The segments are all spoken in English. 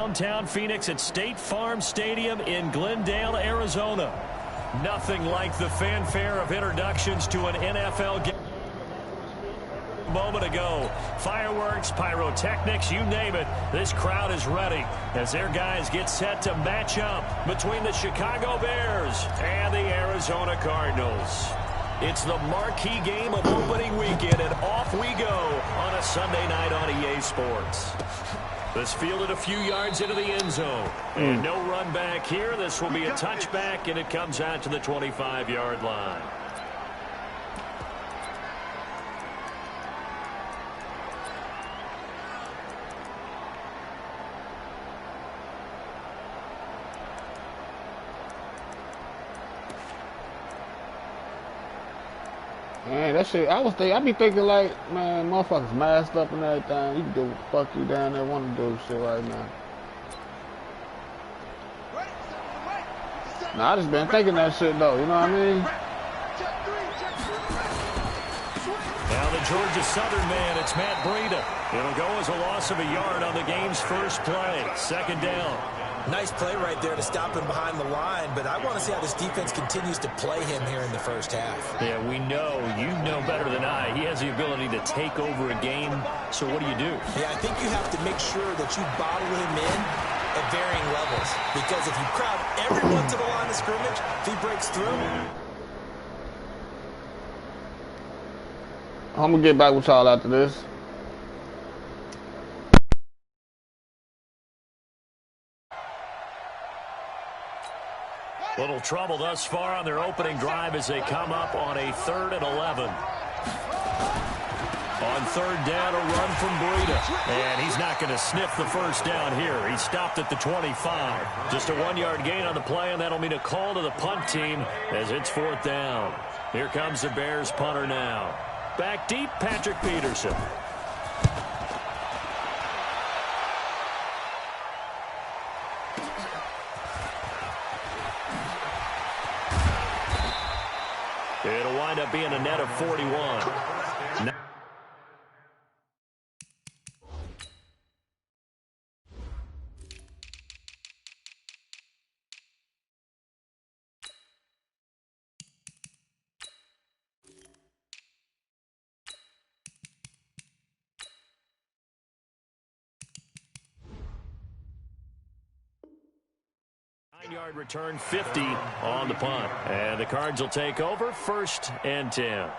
Downtown Phoenix at State Farm Stadium in Glendale, Arizona. Nothing like the fanfare of introductions to an NFL game. A moment ago, fireworks, pyrotechnics, you name it, this crowd is ready as their guys get set to match up between the Chicago Bears and the Arizona Cardinals. It's the marquee game of opening weekend, and off we go on a Sunday night on EA Sports. This fielded a few yards into the end zone. And no run back here. This will be a touchback, and it comes out to the 25-yard line. Man, that shit, I be thinking like, man, motherfuckers masked up and everything. You can do what the fuck you down there want to do shit right now. Nah, I just been thinking that shit though, you know what I mean? Now the Georgia Southern man, it's Matt Breida. It'll go as a loss of a yard on the game's first play. Second down. Nice play right there to stop him behind the line, but I want to see how this defense continues to play him here in the first half. Yeah, we know, you know better than I, he has the ability to take over a game, so what do you do? Yeah, I think you have to make sure that you bottle him in at varying levels, because if you crowd everyone to the line of scrimmage, if he breaks through. I'm going to get back with y'all after this. Little trouble thus far on their opening drive as they come up on a 3rd and 11. On third down, a run from Breida. And he's not going to sniff the first down here. He stopped at the 25. Just a 1-yard gain on the play, and that'll mean a call to the punt team as it's 4th down. Here comes the Bears punter now. Back deep, Patrick Peterson. It'll wind up being a net of 41. Yard return, 50 on the punt. And the Cards will take over, 1st and 10.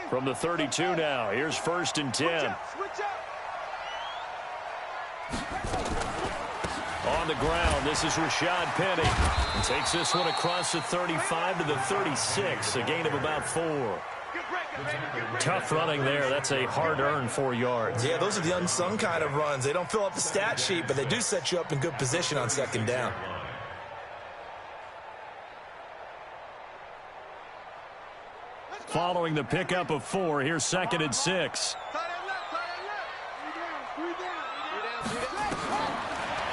From the 32 now, here's 1st and 10. On the ground, this is Rashad Penny. And takes this one across the 35 to the 36, a gain of about 4. Tough running there. That's a hard-earned 4 yards. Yeah, those are the unsung kind of runs. They don't fill up the stat sheet, but they do set you up in good position on 2nd down. Following the pickup of 4, here's 2nd and 6.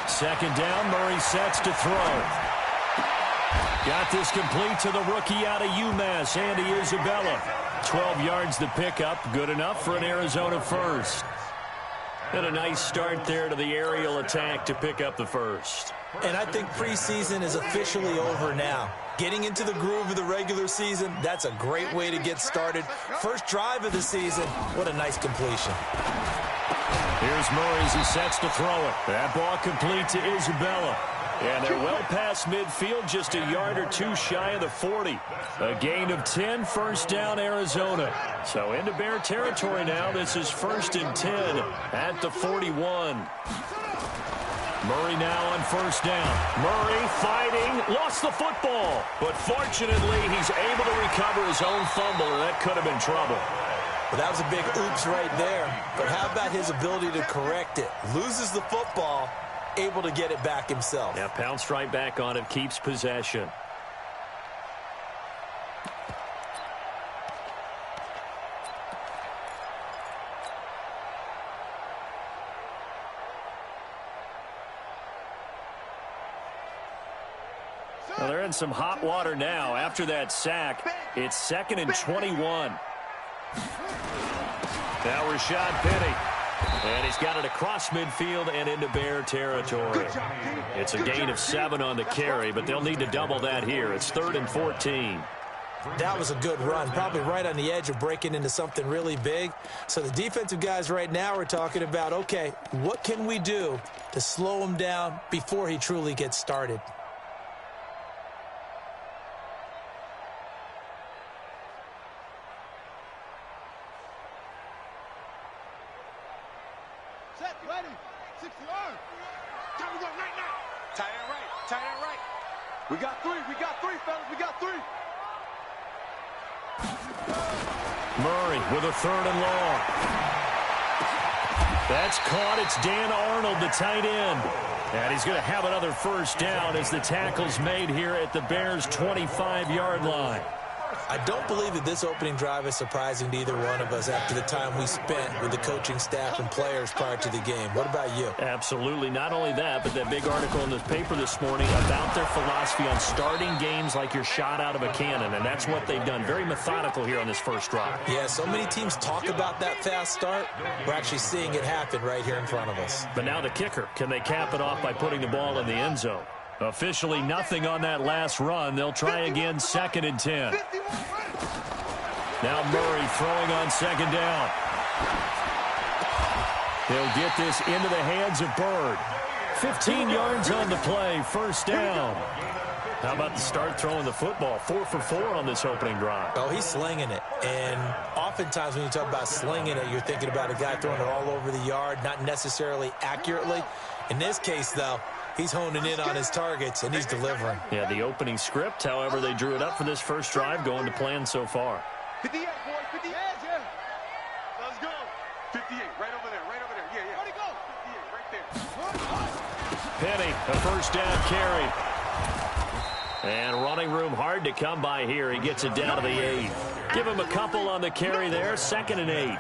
Second down, Murray sets to throw. Got this complete to the rookie out of UMass, Andy Isabella. 12 yards the pickup, good enough for an Arizona first. And a nice start there to the aerial attack to pick up the first. And I think preseason is officially over now. Getting into the groove of the regular season, that's a great way to get started. First drive of the season, what a nice completion. Here's Murray as he sets to throw it. That ball complete to Isabella. And they're well past midfield, just a yard or 2 shy of the 40. A gain of 10, 1st down Arizona. So into Bear territory now. This is 1st and 10 at the 41. Murray now on 1st down. Murray fighting, lost the football. But fortunately, he's able to recover his own fumble, and that could have been trouble. Well, that was a big oops right there. But how about his ability to correct it? Loses the football, able to get it back himself. Yeah, pounced right back on it, keeps possession. Well, they're in some hot water now. After that sack, it's 2nd and 21. Now Rashad Penny. And he's got it across midfield and into Bear territory. It's a gain of 7 on the carry, but they'll need to double that here. It's 3rd and 14. That was a good run, probably right on the edge of breaking into something really big. So the defensive guys right now are talking about, okay, what can we do to slow him down before he truly gets started? Set, ready, 60 on. Time to go right now. Tight end right, tight end right. We got three, fellas, we got 3. Murray with a 3rd and long. That's caught. It's Dan Arnold, the tight end. And he's going to have another first down as the tackle's made here at the Bears' 25-yard line. I don't believe that this opening drive is surprising to either one of us after the time we spent with the coaching staff and players prior to the game. What about you? Absolutely. Not only that, but that big article in the paper this morning about their philosophy on starting games like you're shot out of a cannon, and that's what they've done. Very methodical here on this first drive. Yeah, so many teams talk about that fast start. We're actually seeing it happen right here in front of us. But now the kicker. Can they cap it off by putting the ball in the end zone? Officially nothing on that last run. They'll try again, 2nd and 10. Now Murray throwing on 2nd down. He'll get this into the hands of Bird. 15 yards on the play, first down. How about the start throwing the football? 4 for 4 on this opening drive. Oh, he's slinging it. And oftentimes when you talk about slinging it, you're thinking about a guy throwing it all over the yard, not necessarily accurately. In this case, though, he's honing in on his targets, and he's delivering. Yeah, the opening script, however, they drew it up for this first drive, going to plan so far. 58, boys, 58, yeah. Let's go. 58, right over there, yeah, yeah. Where'd he go? 58, right there. Penny, a first down carry. And running room hard to come by here. He gets it down to the 8. Give him a couple on the carry there, 2nd and 8.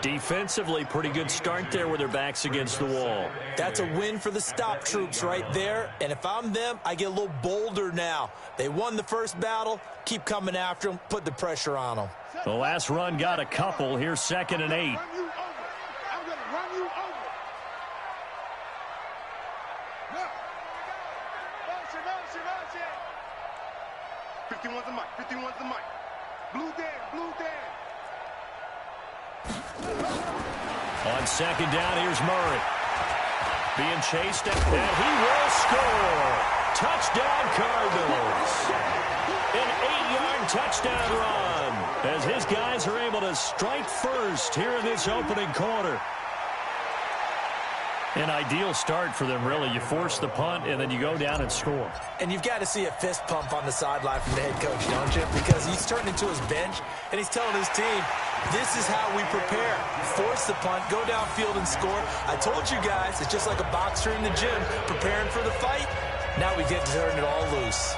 Defensively, pretty good start there with their backs against the wall. That's a win for the stop troops right there. And if I'm them, I get a little bolder now. They won the first battle. Keep coming after them. Put the pressure on them. The last run got a couple. Here's 2nd and 8. I'm going to run you over. No. Motion. 51's the mic. 51's the mic. Blue Dan. On 2nd down, here's Murray. Being chased, and he will score. Touchdown, Cardinals. An 8-yard touchdown run as his guys are able to strike first here in this opening quarter. An ideal start for them, really. You force the punt, and then you go down and score. And you've got to see a fist pump on the sideline from the head coach, don't you? Because he's turning into his bench, and he's telling his team, this is how we prepare. Force the punt, go downfield and score. I told you guys, it's just like a boxer in the gym preparing for the fight. Now we get to turn it all loose.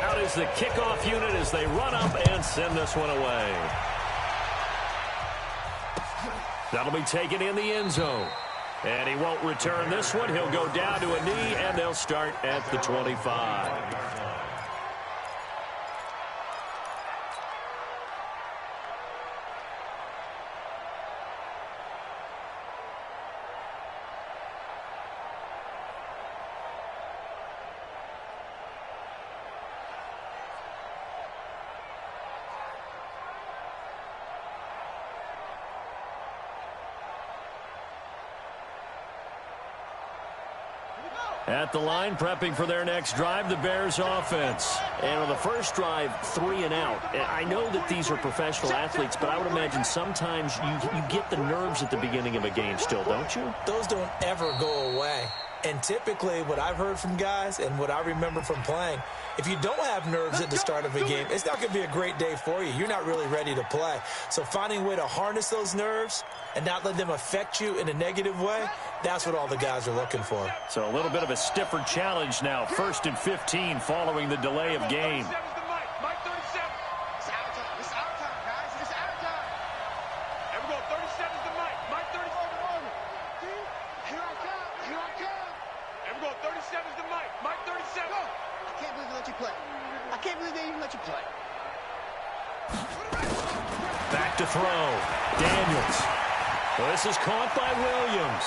Out is the kickoff unit as they run up and send this one away. That'll be taken in the end zone. And he won't return this one. He'll go down to a knee, and they'll start at the 25. At the line, prepping for their next drive, the Bears offense. And on the first drive, 3 and out. I know that these are professional athletes, but I would imagine sometimes you get the nerves at the beginning of a game still, don't you? Those don't ever go away. And typically, what I've heard from guys and what I remember from playing, if you don't have nerves at the start of a game, it's not going to be a great day for you. You're not really ready to play. So finding a way to harness those nerves and not let them affect you in a negative way, that's what all the guys are looking for. So a little bit of a stiffer challenge now. 1st and 15 following the delay of game. throw. Daniels. Well, this is caught by Williams.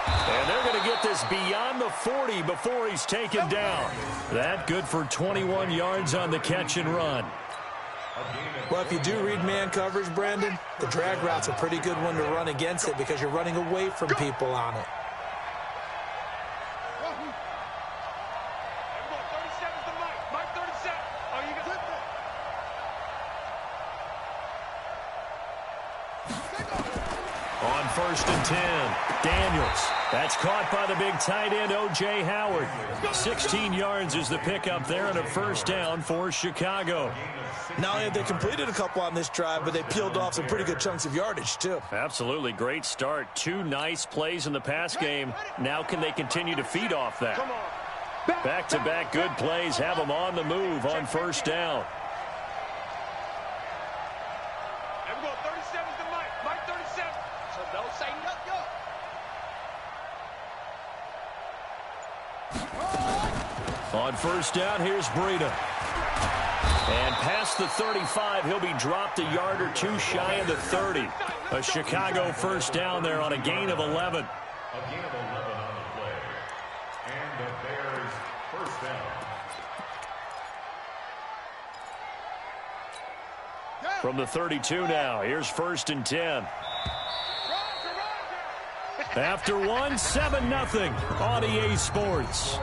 And they're going to get this beyond the 40 before he's taken down. That good for 21 yards on the catch and run. Well, if you do read man coverage, Brandon, the drag route's a pretty good one to run against it because you're running away from people on it. On 1st and 10, Daniels. That's caught by the big tight end, O.J. Howard. 16 yards is the pickup there and a first down for Chicago. Not only have they completed a couple on this drive, but they peeled off some pretty good chunks of yardage, too. Absolutely great start. 2 nice plays in the pass game. Now can they continue to feed off that? Back-to-back good plays have them on the move on first down. On first down, here's Breida. And past the 35, he'll be dropped a yard or two shy of the 30. A Chicago first down there on a gain of 11. A gain of 11 on the play. And the Bears first down. From the 32 now, here's 1st and 10. After one, 7-0 on EA Sports.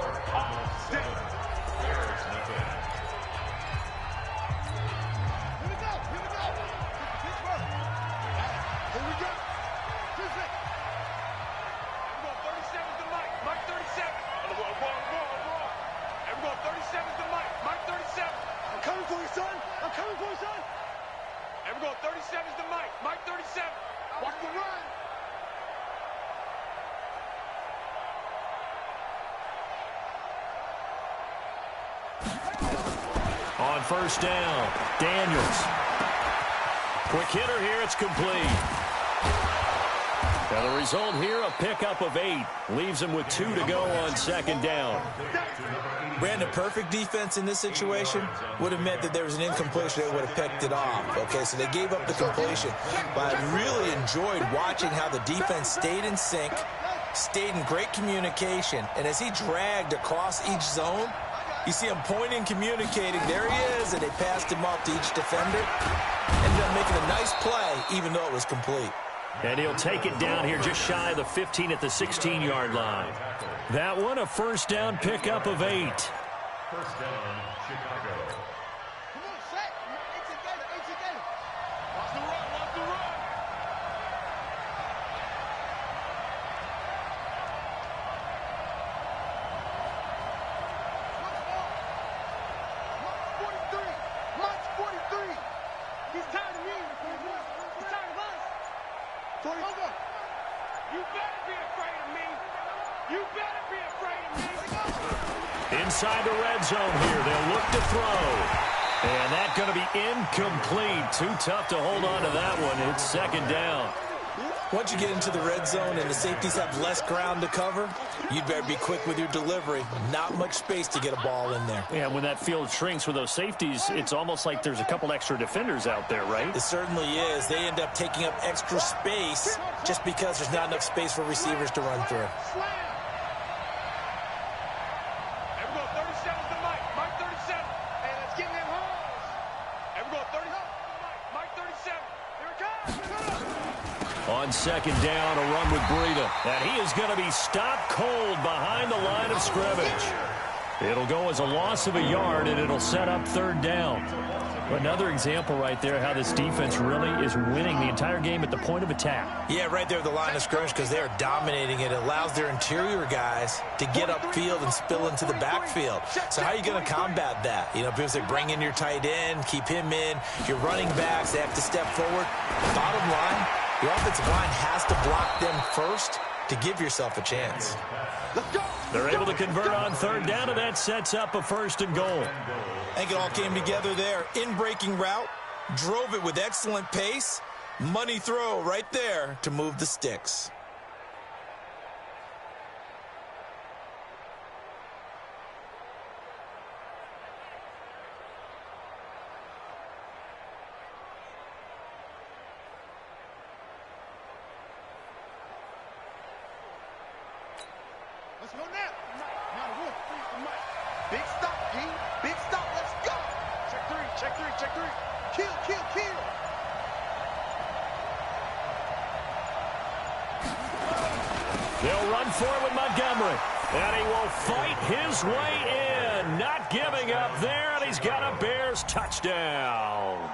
On first down, Daniels. Quick hitter here, it's complete. Now the result here, a pickup of 8. Leaves him with 2 to go on second down. Brandon, perfect defense in this situation would have meant that there was an incompletion. They would have picked it off. Okay, so they gave up the completion. But I really enjoyed watching how the defense stayed in sync, stayed in great communication, and as he dragged across each zone, you see him pointing, communicating. There he is, and they passed him off to each defender. Ended up making a nice play, even though it was complete. And he'll take it down here just shy of the 15 at the 16-yard line. That one, a first down pickup of 8. First down, Chicago. Come on, set. It's together. It's together. Watch the run. Watch the run. March 43. He's tired of me. He's tired of us. Over. You better be afraid of me. You better be afraid of me. Inside the red zone here, they'll look to throw. And that's going to be incomplete. Too tough to hold on to that one. It's second down. Once you get into the red zone and the safeties have less ground to cover, you'd better be quick with your delivery. Not much space to get a ball in there. Yeah, when that field shrinks with those safeties, it's almost like there's a couple extra defenders out there, right? It certainly is. They end up taking up extra space just because there's not enough space for receivers to run through. On second down, a run with Breida. And he is going to be stopped cold behind the line of scrimmage. It'll go as a loss of a yard, and it'll set up third down. Another example right there how this defense really is winning the entire game at the point of attack. Yeah, right there at the line of scrimmage because they're dominating it. It allows their interior guys to get upfield and spill into the backfield. So how are you going to combat that? You know, because they bring in your tight end, keep him in. Your running backs, they have to step forward. Bottom line, your offensive line has to block them first to give yourself a chance. They're able to convert on third down, and that sets up a first and goal. I think it all came together there. In-breaking route, drove it with excellent pace. Money throw right there to move the sticks. Let's go now. Big stop, G. Big stop. Let's go. Check three. Check three. Check three. Kill, kill, kill. They'll run for it with Montgomery. And he will fight his way in. Not giving up there, and he's got a Bears touchdown.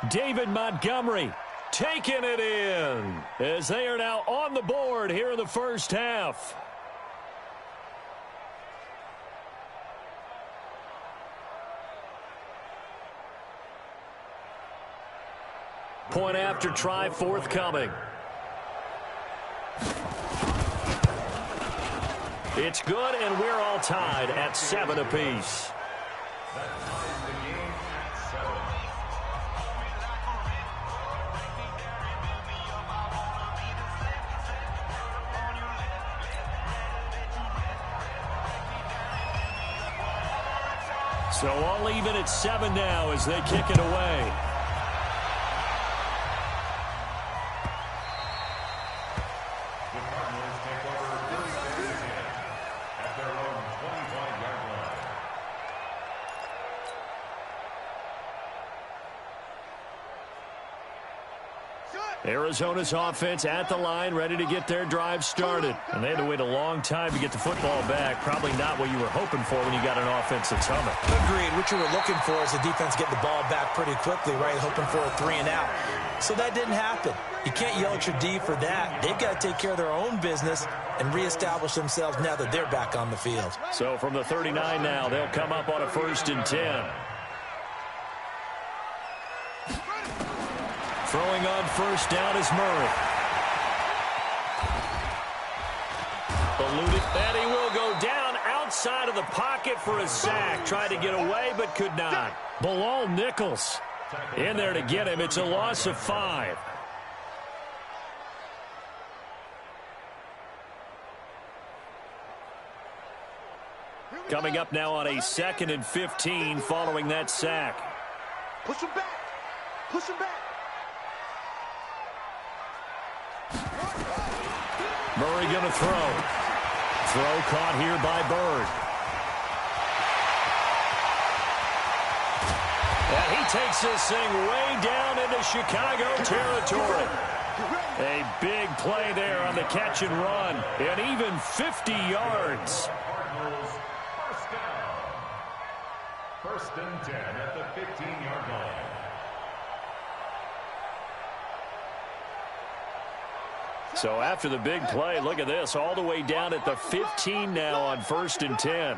David Montgomery taking it in as they are now on the board here in the first half. Point after try forthcoming. It's good, and we're all tied at 7 apiece. That ties the game at 7. So all even at 7 now as they kick it away. The Cardinals take over first and 10 at their own 25-yard line. Arizona's offense at the line, ready to get their drive started. And they had to wait a long time to get the football back. Probably not what you were hoping for when you got an offense that's humming. Agreed. What you were looking for is the defense getting the ball back pretty quickly, right? Hoping for a 3 and out. So that didn't happen. You can't yell at your D for that. They've got to take care of their own business and reestablish themselves now that they're back on the field. So from the 39 now, they'll come up on a 1st and 10. Throwing on first down is Murray. Eluded, and he will go down outside of the pocket for a sack. Tried to get away, but could not. Bilal Nichols in there to get him. It's a loss of 5. Coming up now on a 2nd and 15 following that sack. Push him back. Push him back. Murray going to throw. Throw caught here by Bird. And he takes this thing way down into Chicago territory. A big play there on the catch and run. And even 50 yards. Cardinals first down. 1st and 10 at the 15-yard line. So after the big play, look at this, all the way down at the 15 now on 1st and 10.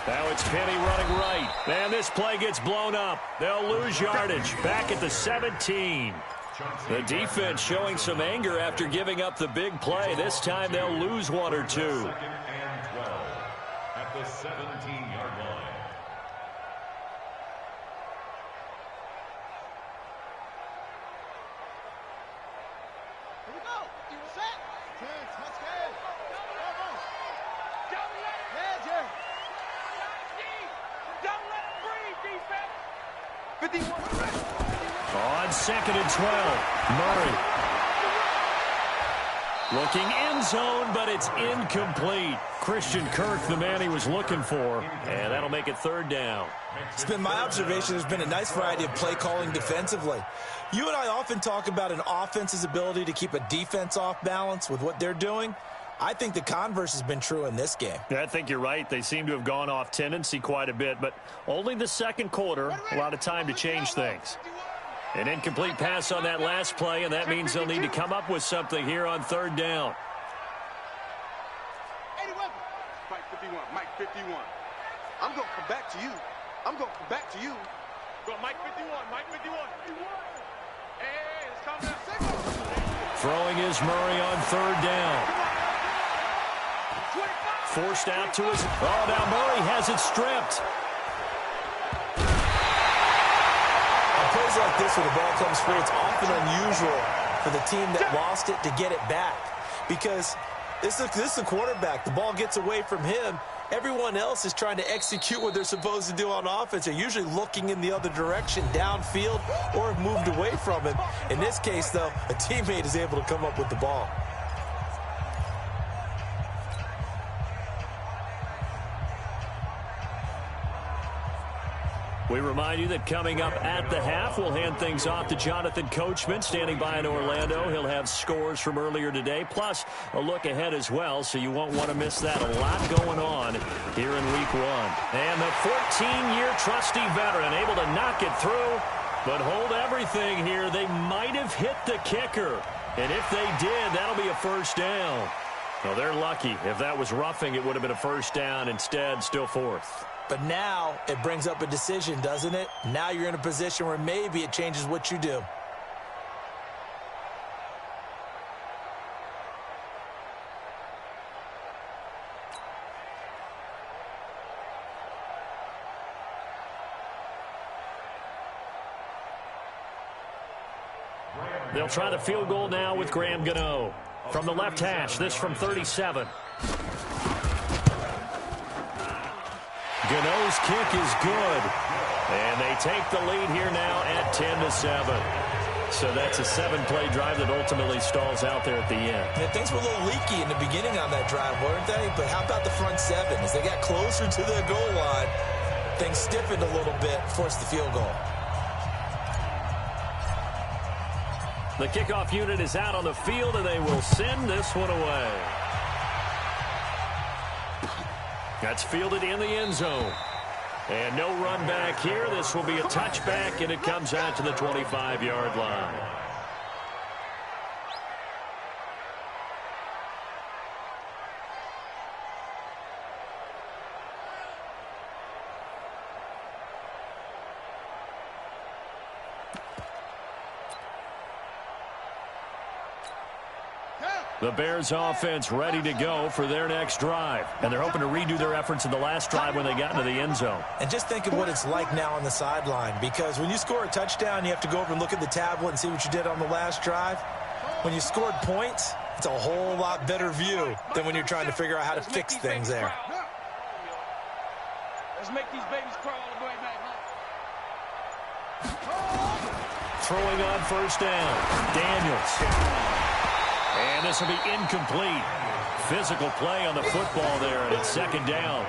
Now it's Penny running right. And this play gets blown up. They'll lose yardage. Back at the 17. The defense showing some anger after giving up the big play. This time they'll lose 1 or 2. 2nd and 12 at the 17-yard line. On 2nd and 12, Murray. Looking end zone, but it's incomplete. Christian Kirk, the man he was looking for, and that'll make it 3rd down. It's been my observation there's been a nice variety of play calling defensively. You and I often talk about an offense's ability to keep a defense off balance with what they're doing. I think the converse has been true in this game. Yeah, I think you're right. They seem to have gone off tendency quite a bit, but only the 2nd quarter, a lot of time to change things. An incomplete pass on that last play, and that means they'll need to come up with something here on 3rd down. Mike 51, Mike 51. I'm going to come back to you. I'm going to come back to you. Go, Mike 51, Mike 51. Hey, it's coming up. Throwing is Murray on 3rd down. Forced out to his... Oh, now Murray has it stripped. On plays like this where the ball comes free, it's often unusual for the team that lost it to get it back. Because this is the quarterback. The ball gets away from him. Everyone else is trying to execute what they're supposed to do on offense. They're usually looking in the other direction, downfield, or have moved away from him. In this case, though, a teammate is able to come up with the ball. We remind you that coming up at the half, we'll hand things off to Jonathan Coachman, standing by in Orlando. He'll have scores from earlier today, plus a look ahead as well, so you won't want to miss that. A lot going on here in Week 1. And the 14-year trusty veteran able to knock it through, but hold everything here. They might have hit the kicker, and if they did, that'll be a first down. Well, they're lucky. If that was roughing, it would have been a first down. Instead, still fourth. But now it brings up a decision, doesn't it? Now you're in a position where maybe it changes what you do. They'll try the field goal now with Graham Gano. From the left hash, this from 37. Gano's kick is good. And they take the lead here now at 10-7. So that's a 7-play drive that ultimately stalls out there at the end. Yeah, things were a little leaky in the beginning on that drive, weren't they? But how about the front seven? As they got closer to the goal line, things stiffened a little bit, forced the field goal. The kickoff unit is out on the field, and they will send this one away. That's fielded in the end zone. And no run back here. This will be a touchback, and it comes out to the 25-yard line. The Bears offense ready to go for their next drive. And they're hoping to redo their efforts in the last drive when they got into the end zone. And just think of what it's like now on the sideline, because when you score a touchdown, you have to go over and look at the tablet and see what you did on the last drive. When you scored points, it's a whole lot better view than when you're trying to figure out how to fix things there. Let's make these babies crawl all the way back home. Throwing on first down, Daniels. And this will be incomplete. Physical play on the football there, and it's second down.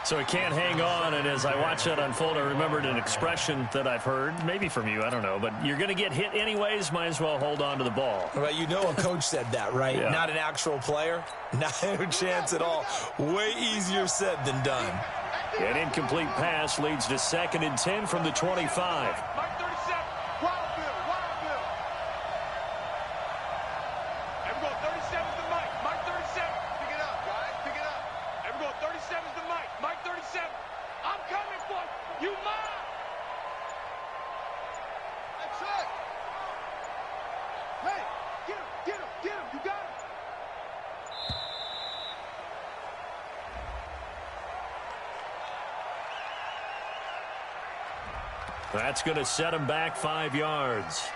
So he can't hang on, and as I watch that unfold, I remembered an expression that I've heard, maybe from you, I don't know, but you're going to get hit anyways, might as well hold on to the ball. Well, you know a coach said that, right? Yeah. Not an actual player. Not a chance at all. Way easier said than done. An incomplete pass leads to 2nd and 10 from the 25. Mike 37, Wild Bill. Everyone, 37's the Mike. Mike 37. Pick it up, guys. Pick it up. Everyone, 37's the Mike. Mike 37. I'm coming for you. You mine. That's it. Hey, get him, get him, get him. You got him. That's going to set him back 5 yards.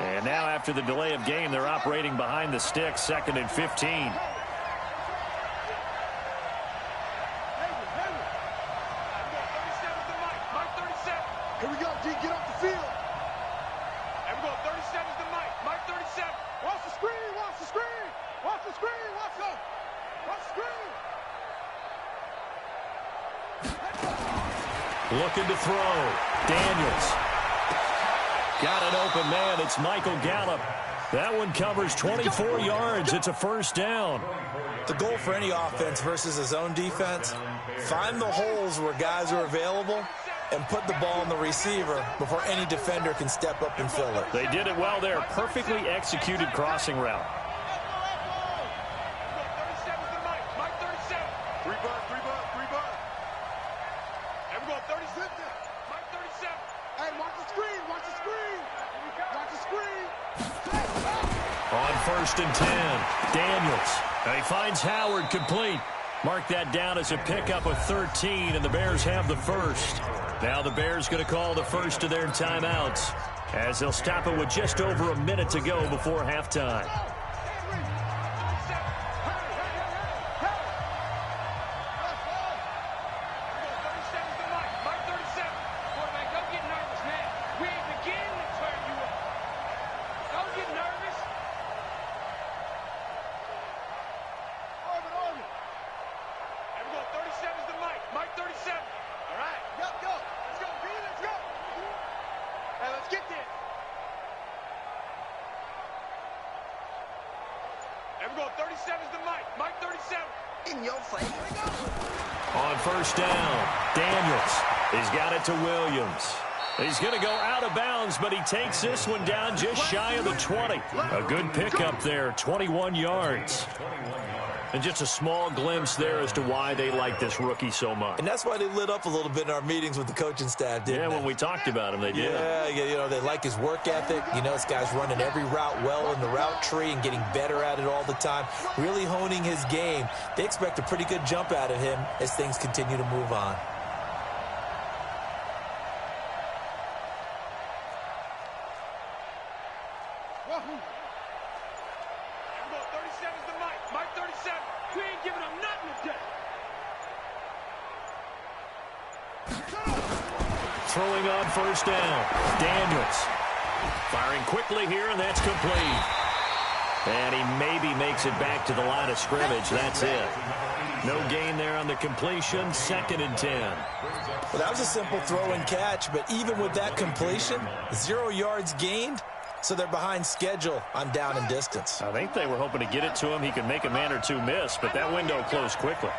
And now after the delay of game, they're operating behind the sticks, 2nd and 15. Here we go, D. Get off the field. Everyone, 37's the Mike. Mike 37. Watch the screen. Watch the screen. Watch the screen. Watch the screen. Looking to throw. Daniels. Got an open man. It's Michael Gallup. That one covers 24 yards. It's a first down. The goal for any offense versus his own defense, find the holes where guys are available and put the ball on the receiver before any defender can step up and fill it. They did it well there. Perfectly executed crossing route. 37's the Mike. Mike 37. 3 bucks. Everyone, 37. Mike 37. Hey, watch the screen. Watch the screen. Watch the screen. On 1st and 10, Daniels. And he finds Howard complete. Mark that down as a pickup of 13, and the Bears have the first. Now the Bears going to call the first of their timeouts as they'll stop it with just over a minute to go before halftime. Let's get there. There we go. 37's the Mike. Mike 37. In your face. On first down, Daniels. He's got it to Williams. He's going to go out of bounds, but he takes this one down just shy of the 20. A good pickup there, 21 yards. And just a small glimpse there as to why they like this rookie so much. And that's why they lit up a little bit in our meetings with the coaching staff, didn't they? When we talked about him, they did. Yeah, you know, they like his work ethic. You know, this guy's running every route well in the route tree and getting better at it all the time, really honing his game. They expect a pretty good jump out of him as things continue to move on. Throwing on first down, Daniels. Firing quickly here, and that's complete. And he maybe makes it back to the line of scrimmage. That's it. No gain there on the completion. 2nd and 10. Well, that was a simple throw and catch, but even with that completion, 0 yards gained, so they're behind schedule on down and distance. I think they were hoping to get it to him. He could make a man or two miss, but that window closed quickly.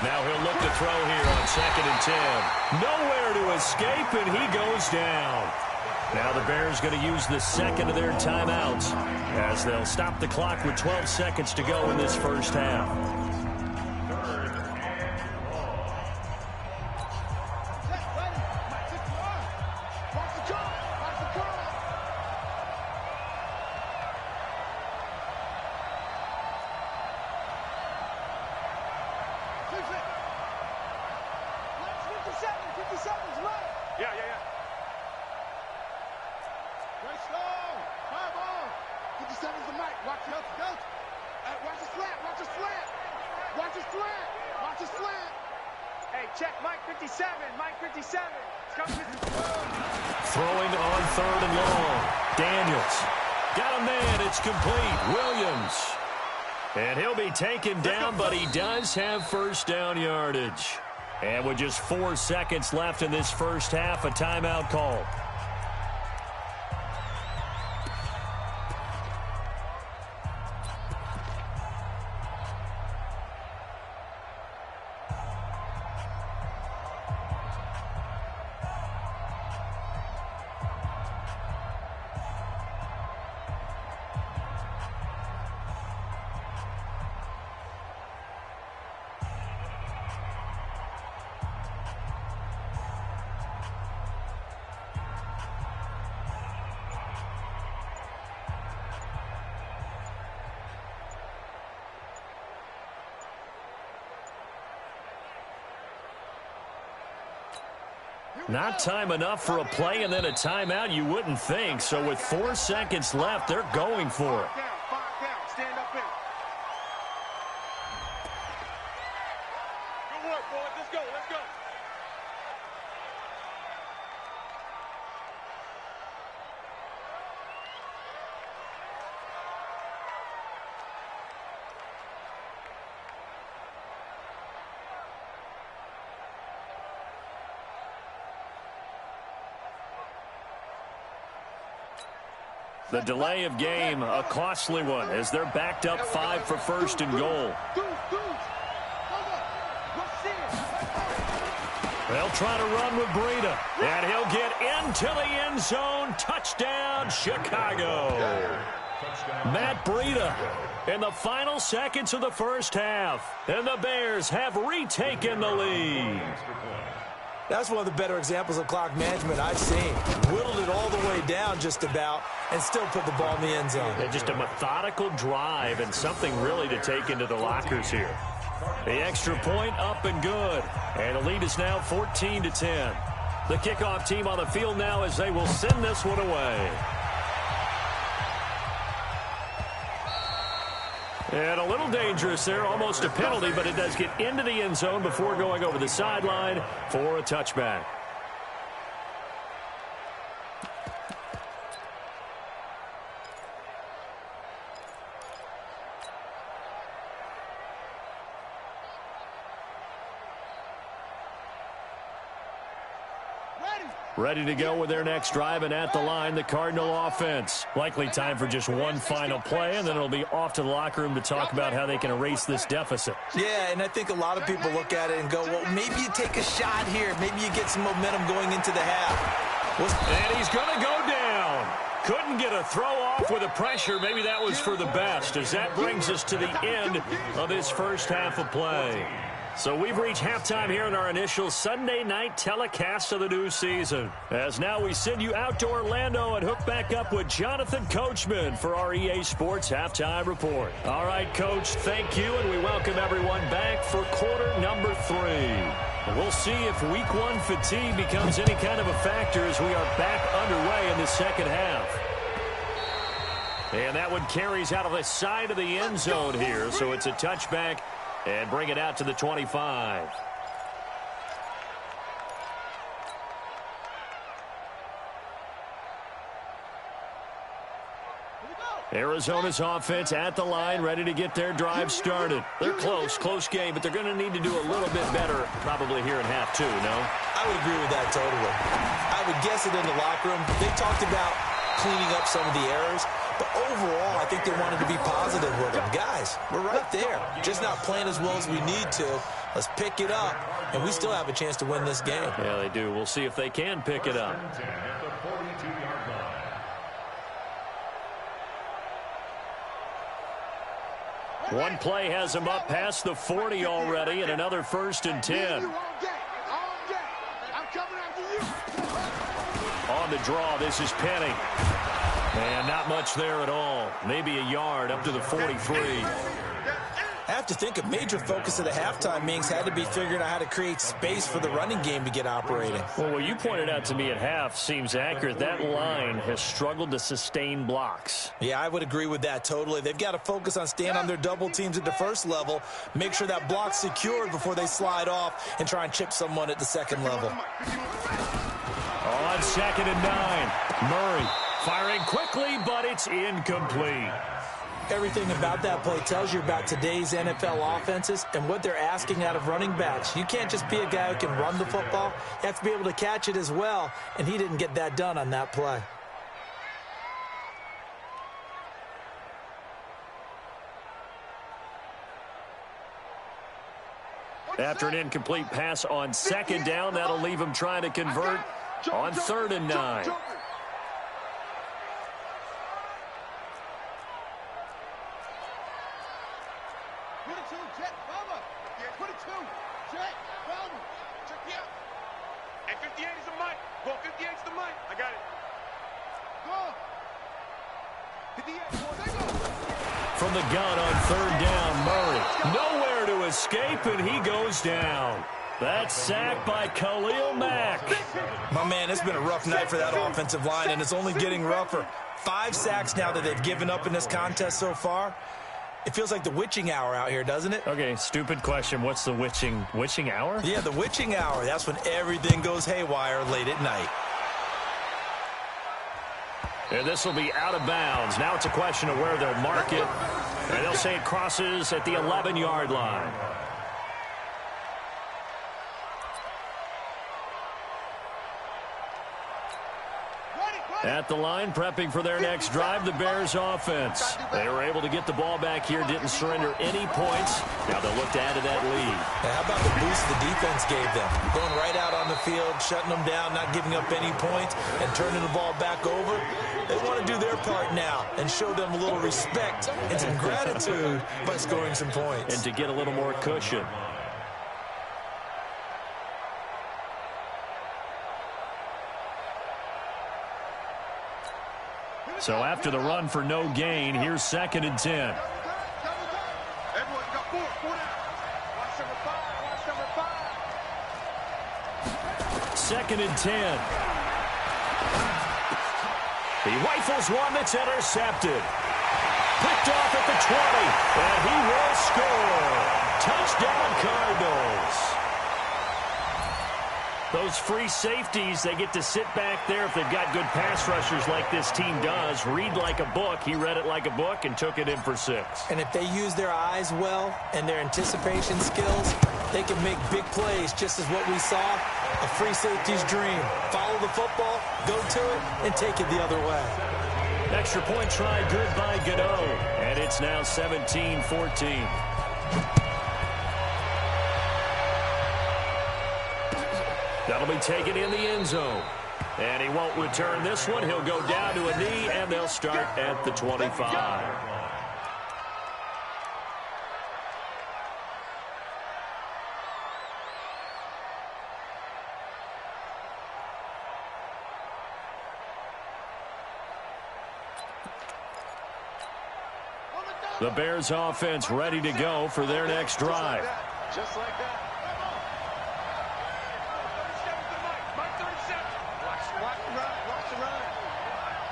Now he'll look to throw here on 2nd and 10. Nowhere to escape, and he goes down. Now the Bears going to use the second of their timeouts as they'll stop the clock with 12 seconds to go in this first half. Throwing on 3rd and long. Daniels. Got a man. It's complete. Williams. And he'll be taken down, but he does have first down yardage. And with just 4 seconds left in this first half, a timeout call. Not time enough for a play and then a timeout, you wouldn't think. So with 4 seconds left, they're going for it. Stand up in. Good work, boys. Let's go. Let's go. The delay of game, a costly one, as they're backed up 5 for 1st and goal. They'll try to run with Breida, and he'll get into the end zone. Touchdown, Chicago. Matt Breida in the final seconds of the first half, and the Bears have retaken the lead. That's one of the better examples of clock management I've seen. Whittled it all the way down just about and still put the ball in the end zone. And just a methodical drive and something really to take into the lockers here. The extra point up and good. And the lead is now 14-10. The kickoff team on the field now as they will send this one away. And a little dangerous there, almost a penalty, but it does get into the end zone before going over the sideline for a touchback. Ready to go with their next drive, and at the line, the Cardinal offense. Likely time for just one final play, and then it'll be off to the locker room to talk about how they can erase this deficit. Yeah, and I think a lot of people look at it and go, well, maybe you take a shot here. Maybe you get some momentum going into the half. And he's going to go down. Couldn't get a throw off with the pressure. Maybe that was for the best, as that brings us to the end of this first half of play. So we've reached halftime here in our initial Sunday night telecast of the new season. As now we send you out to Orlando and hook back up with Jonathan Coachman for our EA Sports Halftime Report. All right, Coach, thank you, and we welcome everyone back for quarter number 3. We'll see if week 1 fatigue becomes any kind of a factor as we are back underway in the second half. And that one carries out of the side of the end zone here, so it's a touchback. And bring it out to the 25. Arizona's offense at the line, ready to get their drive started. They're close game, but they're going to need to do a little bit better probably here in half 2, no? I would agree with that totally. I would guess it in the locker room. They talked about cleaning up some of the errors. But overall, I think they wanted to be positive with them. Guys, we're right there. Just not playing as well as we need to. Let's pick it up, and we still have a chance to win this game. Yeah, they do. We'll see if they can pick it up. One play has them up past the 40 already, and another 1st and 10. On the draw, this is Penny. And not much there at all. Maybe a yard up to the 43. I have to think a major focus of the halftime meetings had to be figuring out how to create space for the running game to get operating. Well, what you pointed out to me at half seems accurate. That line has struggled to sustain blocks. Yeah, I would agree with that totally. They've got to focus on staying on their double teams at the first level, make sure that block's secured before they slide off and try and chip someone at the second level. On 2nd and 9, Murray firing quickly, but it's incomplete. Everything about that play tells you about today's NFL offenses and what they're asking out of running backs. You can't just be a guy who can run the football. You have to be able to catch it as well, and he didn't get that done on that play. After an incomplete pass on 2nd down, that'll leave him trying to convert on 3rd and 9. From the gun on 3rd down, Murray. Nowhere to escape, and he goes down. That's sacked by Khalil Mack. My man, it's been a rough night for that offensive line, and it's only getting rougher. 5 sacks now that they've given up in this contest so far. It feels like the witching hour out here, doesn't it? Okay, stupid question. What's the witching hour? Yeah, the witching hour. That's when everything goes haywire late at night. And this will be out of bounds. Now it's a question of where they'll mark it. And they'll say it crosses at the 11-yard line. At the line, prepping for their next drive, the Bears offense. They were able to get the ball back here, didn't surrender any points. Now they'll look to add to that lead. Now, how about the boost the defense gave them? Going right out on the field, shutting them down, not giving up any points, and turning the ball back over. They want to do their part now and show them a little respect and some gratitude by scoring some points. And to get a little more cushion. So after the run for no gain, here's 2nd and 10. Everyone got 4 down. Watch number 5. 2nd and 10. He rifles one that's intercepted. Picked off at the 20, and he will score. Touchdown, Cardinals. Those free safeties, they get to sit back there if they've got good pass rushers like this team does. Read like a book. He read it like a book and took it in for 6. And if they use their eyes well and their anticipation skills, they can make big plays, just as what we saw, a free safety's dream. Follow the football, go to it, and take it the other way. Extra point try good by Gano. And it's now 17-14. That'll be taken in the end zone. And he won't return this one. He'll go down to a knee, and they'll start at the 25. The Bears offense ready to go for their next drive. Just like that. Watch the run. Watch the run.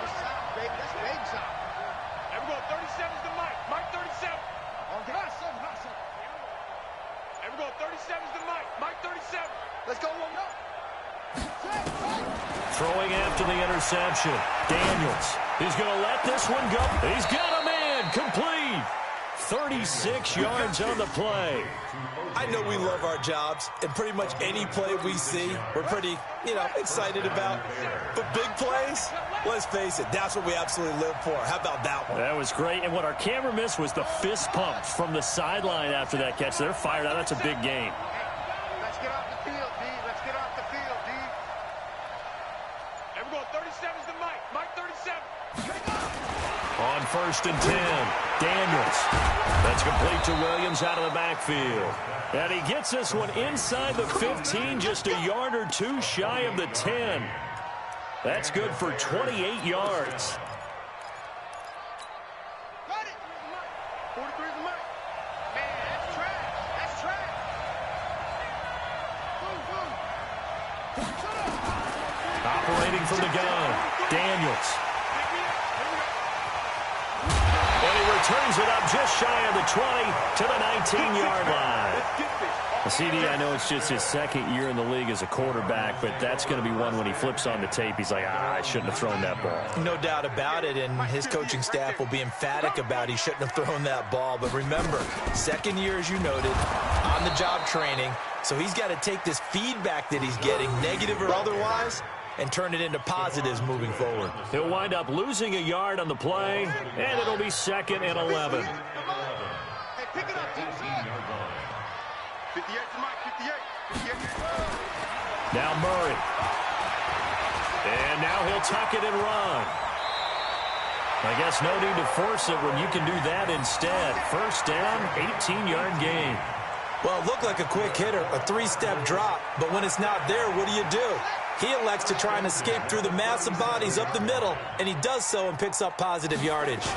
That's sound, baby. That's big sound. Everyone, 37's the mic. Mike 37. Okay. Not seven. Everyone, 37's the mic. Mike 37. Let's go, one up. Throwing after the interception. Daniels. He's going to let this one go. He's got a man. Complete. 36 yards on the play. I know we love our jobs, and pretty much any play we see, we're pretty, excited about. But big plays, let's face it, that's what we absolutely live for. How about that one? That was great, and what our camera missed was the fist pumps from the sideline after that catch. They're fired out. That's a big game. Let's get off the field, D. Let's get off the field, D. Everyone, 37's the mic. Mike 37. On 1st and 10, Daniels. That's complete to Williams out of the backfield. And he gets this one inside the 15, just a yard or two shy of the 10. That's good for 28 yards. Got it. 43's the mic. Man, that's trash. That's trash. Boom. Operating from the gun, Daniels. And he returns it up just shy of the 20 to the 19-yard line. CD, I know it's just his second year in the league as a quarterback, but that's going to be one when he flips on the tape. He's like, I shouldn't have thrown that ball. No doubt about it, and his coaching staff will be emphatic about he shouldn't have thrown that ball. But remember, second year, as you noted, on-the-job training, so he's got to take this feedback that he's getting, negative or otherwise, and turn it into positives moving forward. He'll wind up losing a yard on the play, and it'll be 2nd and 11. Hey, pick it up, deep side. 58 to Mike, 58. Now Murray. And now he'll tuck it and run. I guess no need to force it when you can do that instead. First down, 18-yard gain. Well, it looked like a quick hitter, a three-step drop, but when it's not there, what do? He elects to try and escape through the mass of bodies up the middle, and he does so and picks up positive yardage.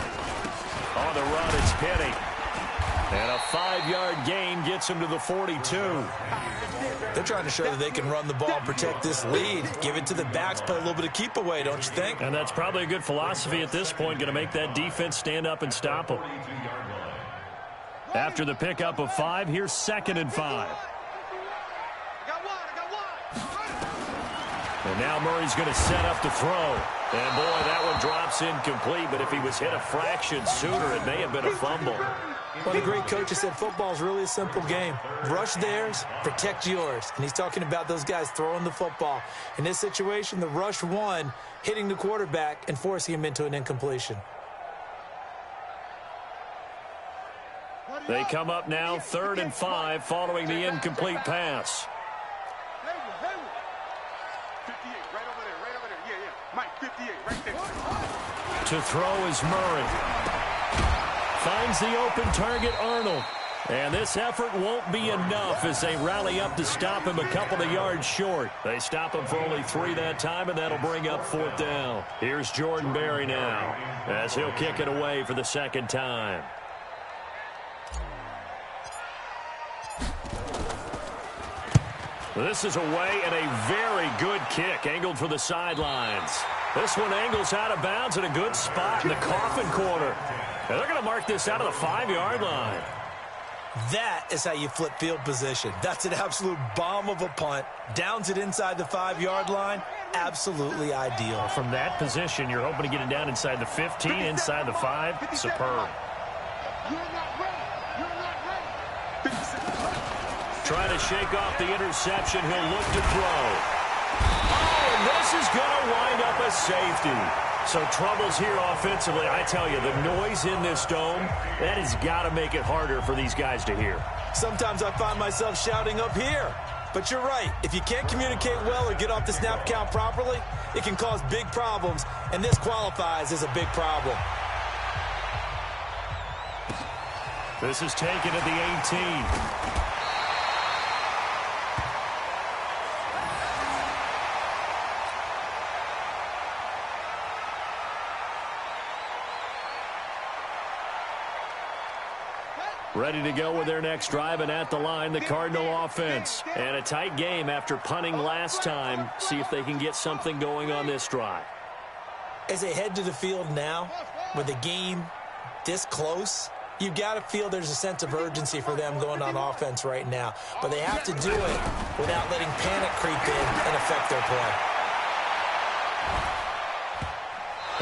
On the run, it's Penny. And a 5-yard gain gets him to the 42. They're trying to show that they can run the ball and protect this lead. Give it to the backs, play a little bit of keep away, don't you think? And that's probably a good philosophy at this point, going to make that defense stand up and stop them. After the pickup of 5, here's 2nd and 5. And now Murray's going to set up to throw. And, boy, that one drops incomplete. But if he was hit a fraction sooner, it may have been a fumble. Well, the great coach has said football is really a simple game. Rush theirs, protect yours. And he's talking about those guys throwing the football. In this situation, the rush one, hitting the quarterback and forcing him into an incompletion. They come up now 3rd and 5 following the incomplete pass. Mike, 58, right there. To throw is Murray. Finds the open target, Arnold. And this effort won't be enough as they rally up to stop him a couple of yards short. They stop him for only 3 that time, and that'll bring up 4th down. Here's Jordan Berry now as he'll kick it away for the 2nd time. This is away and a very good kick angled for the sidelines. This one angles out of bounds in a good spot in the coffin corner. And they're going to mark this out of the 5-yard line. That is how you flip field position. That's an absolute bomb of a punt. Downs it inside the 5-yard line. Absolutely ideal. From that position, you're hoping to get it down inside the 15, inside the 5. Superb. Trying to shake off the interception. He'll look to throw. Oh, and this is 60. So troubles here offensively. I tell you, the noise in this dome, that has got to make it harder for these guys to hear. Sometimes I find myself shouting up here. But you're right. If you can't communicate well or get off the snap count properly, it can cause big problems, and this qualifies as a big problem. This is taken at the 18. Ready to go with their next drive, and at the line, the Cardinal offense. And a tight game after punting last time. See if they can get something going on this drive. As they head to the field now, with the game this close, you've got to feel there's a sense of urgency for them going on offense right now. But they have to do it without letting panic creep in and affect their play.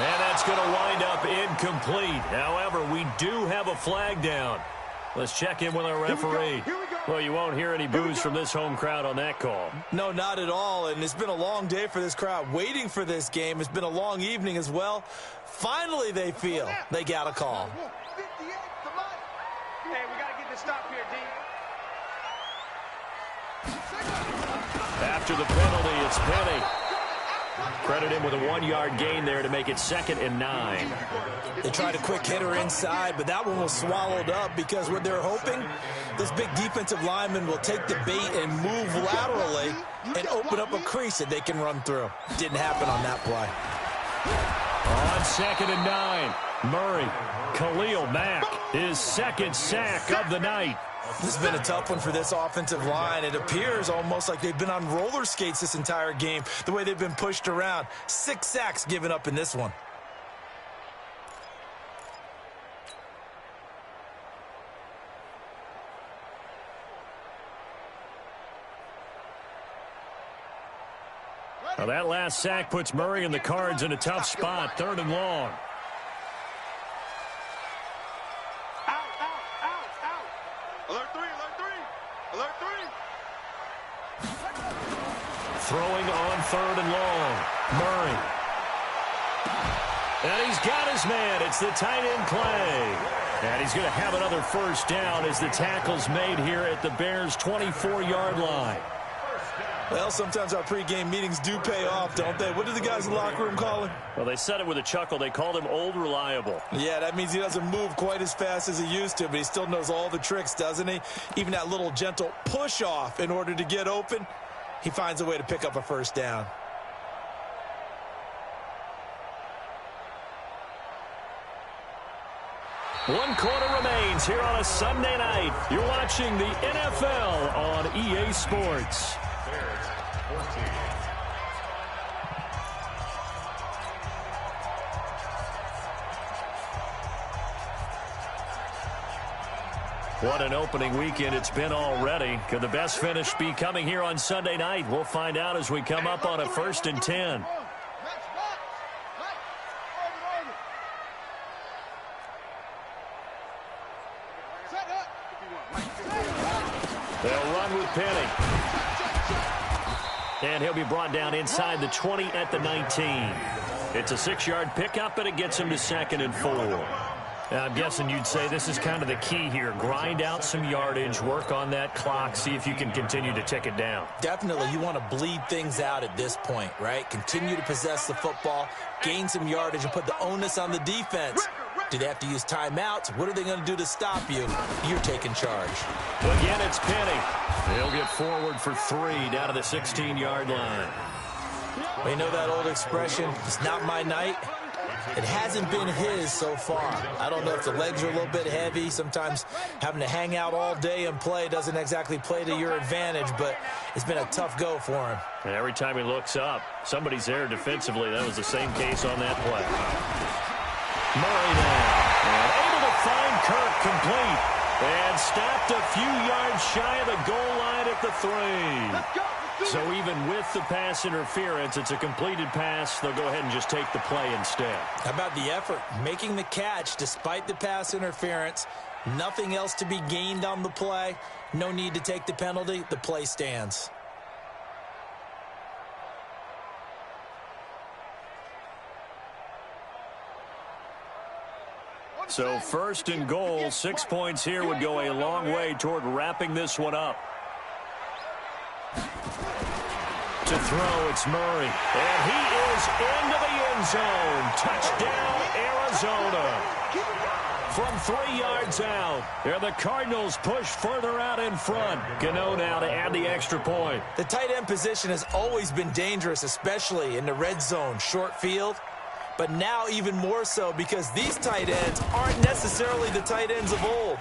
And that's going to wind up incomplete. However, we do have a flag down. Let's check in with our referee. Well, you won't hear any boos from this home crowd on that call. No, not at all. And it's been a long day for this crowd waiting for this game. It's been a long evening as well. Finally, they feel they got a call. Hey, we got to get this stop here, D. After the penalty, it's Penny. Credit him with a 1-yard gain there to make it 2nd and 9. They tried a quick hitter inside, but that one was swallowed up because what they're hoping, this big defensive lineman will take the bait and move laterally and open up a crease that they can run through. Didn't happen on that play. On 2nd and 9, Murray, Khalil Mack, his 2nd sack of the night. This has been a tough one for this offensive line. It appears almost like they've been on roller skates this entire game, the way they've been pushed around. 6 sacks given up in this one. Now that last sack puts Murray and the Cards in a tough spot, 3rd and long. Throwing on 3rd and long. Murray. And he's got his man. It's the tight end play. And he's going to have another first down as the tackle's made here at the Bears' 24-yard line. Well, sometimes our pregame meetings do pay off, don't they? What do the guys in the locker room call him? Well, they said it with a chuckle. They called him Old Reliable. Yeah, that means he doesn't move quite as fast as he used to, but he still knows all the tricks, doesn't he? Even that little gentle push-off in order to get open. He finds a way to pick up a first down. One quarter remains here on a Sunday night. You're watching the NFL on EA Sports. What an opening weekend it's been already. Could the best finish be coming here on Sunday night? We'll find out as we come up on a 1st and 10. They'll run with Penny. And he'll be brought down inside the 20 at the 19. It's a 6-yard pickup, and it gets him to 2nd and 4. I'm guessing you'd say this is kind of the key here. Grind out some yardage, work on that clock, see if you can continue to tick it down. Definitely, you want to bleed things out at this point, right? Continue to possess the football, gain some yardage, and put the onus on the defense. Do they have to use timeouts? What are they going to do to stop you? You're taking charge. Again, it's Penny. He'll get forward for 3 down to the 16-yard line. Well, you know that old expression, it's not my night? It hasn't been his so far. I don't know if the legs are a little bit heavy. Sometimes having to hang out all day and play doesn't exactly play to your advantage, but it's been a tough go for him. And every time he looks up, somebody's there defensively. That was the same case on that play. Murray now. And able to find Kirk complete. And stopped a few yards shy of the goal line at the 3. So even with the pass interference, it's a completed pass. They'll go ahead and just take the play instead. How about the effort? Making the catch despite the pass interference. Nothing else to be gained on the play. No need to take the penalty. The play stands. So first and goal, 6 points here would go a long way toward wrapping this one up. To throw, it's Murray. And he is into the end zone. Touchdown, Arizona. From 3 yards out. And the Cardinals push further out in front. Gano now to add the extra point. The tight end position has always been dangerous, especially in the red zone, short field. But now even more so because these tight ends aren't necessarily the tight ends of old.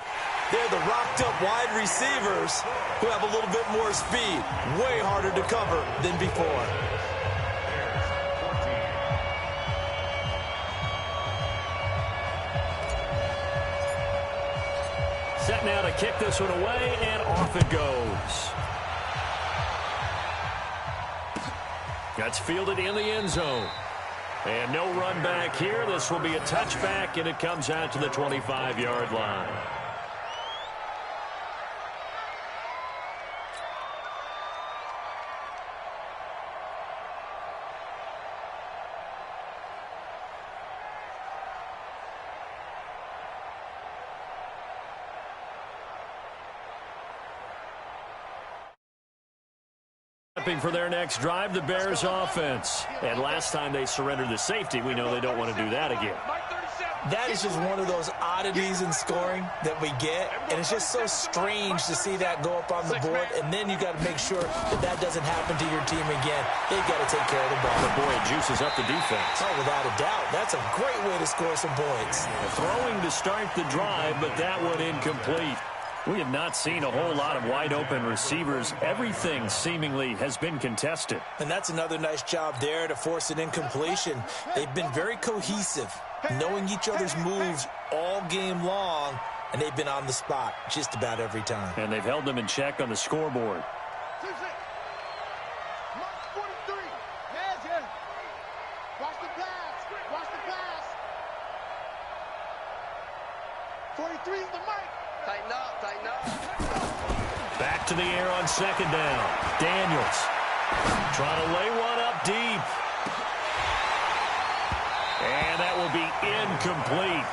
They're the rocked-up wide receivers who have a little bit more speed. Way harder to cover than before. Set now to kick this one away, and off it goes. That's fielded in the end zone. And no run back here. This will be a touchback, and it comes out to the 25-yard line. For their next drive, the Bears offense. And last time they surrendered the safety, we know they don't want to do that again. That is just one of those oddities in scoring that we get, and it's just so strange to see that go up on the board, and then you got to make sure that that doesn't happen to your team again. They've got to take care of the ball. But boy, it juices up the defense. Oh, without a doubt. That's a great way to score some points. Throwing to start the drive, but that one incomplete. We have not seen a whole lot of wide-open receivers. Everything seemingly has been contested. And that's another nice job there to force an incompletion. They've been very cohesive, knowing each other's moves all game long, and they've been on the spot just about every time. And they've held them in check on the scoreboard. Watch the pass. Watch the pass. 43 is the mic. Tighten up, tighten up. Back to the air on second down. Daniels trying to lay one up deep. And that will be incomplete.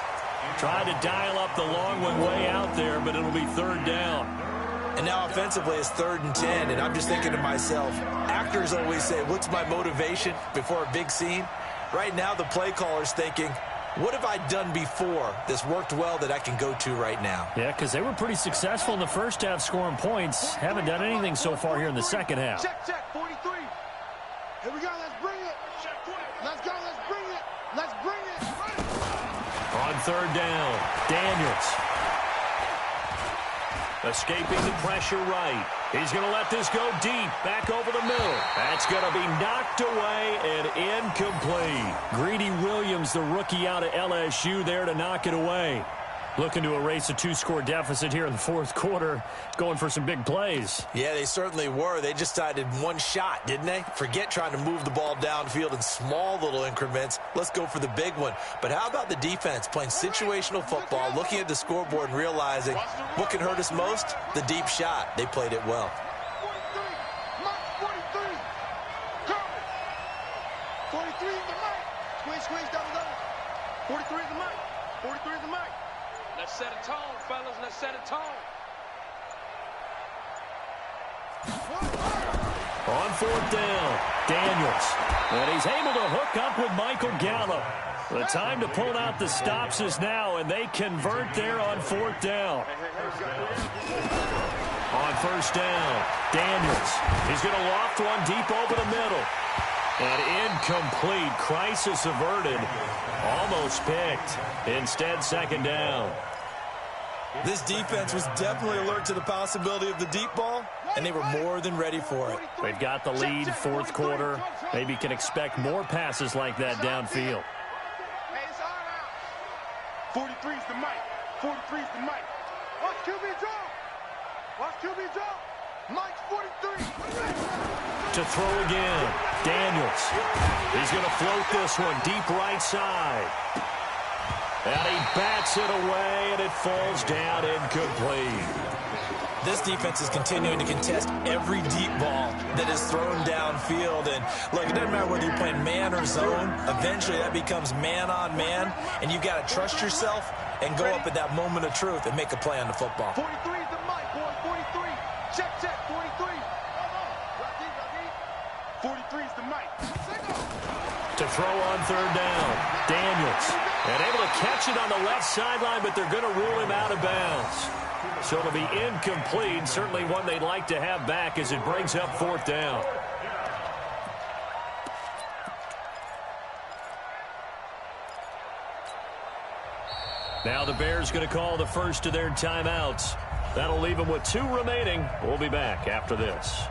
Tried to dial up the long one way out there, but it'll be third down. And now offensively it's 3rd and 10, and I'm just thinking to myself, actors always say, what's my motivation before a big scene? Right now the play caller's thinking, what have I done before that's worked well that I can go to right now? Yeah, because they were pretty successful in the first half scoring points. Haven't done anything so far here in the second half. Check, 43. Here we go, let's bring it. Let's go, let's bring it. Let's bring it. On third down, Daniels. Escaping the pressure right. He's going to let this go deep, back over the middle. That's going to be knocked away and incomplete. Greedy Williams, the rookie out of LSU, there to knock it away. Looking to erase a 2-score deficit here in the fourth quarter, going for some big plays. Yeah, they certainly were. They just decided one shot, didn't they? Forget trying to move the ball downfield in small little increments. Let's go for the big one. But how about the defense playing situational football, looking at the scoreboard and realizing what can hurt us most? The deep shot. They played it well. 43 is the mic. Squeeze, double. 43 is the mic. 43 is the mic. Let's set a tone, fellas. Let's set a tone. On fourth down, Daniels. And he's able to hook up with Michael Gallup. The time to pull out the stops is now, and they convert there on fourth down. On first down, Daniels. He's going to loft one deep over the middle. And incomplete. Crisis averted. Almost picked. Instead, second down. This defense was definitely alert to the possibility of the deep ball, and they were more than ready for it. They've got the lead, fourth quarter. Maybe can expect more passes like that downfield. Hey, it's all out. 43 is the mic. 43 is the mic. Watch QB draw. Watch QB draw. Mike's 43. To throw again, Daniels. He's going to float this one deep right side. And he bats it away, and it falls down incomplete. This defense is continuing to contest every deep ball that is thrown downfield. And look, it doesn't matter whether you're playing man or zone. Eventually, that becomes man on man, and you've got to trust yourself and go up at that moment of truth and make a play on the football. 43 is the mic, boy. 43. Check, 43. 43 is the mic. To throw on third down, Daniels. And able to catch it on the left sideline, but they're going to rule him out of bounds. So it'll be incomplete. Certainly one they'd like to have back as it brings up fourth down. Now the Bears going to call the first of their timeouts. That'll leave them with 2 remaining. We'll be back after this.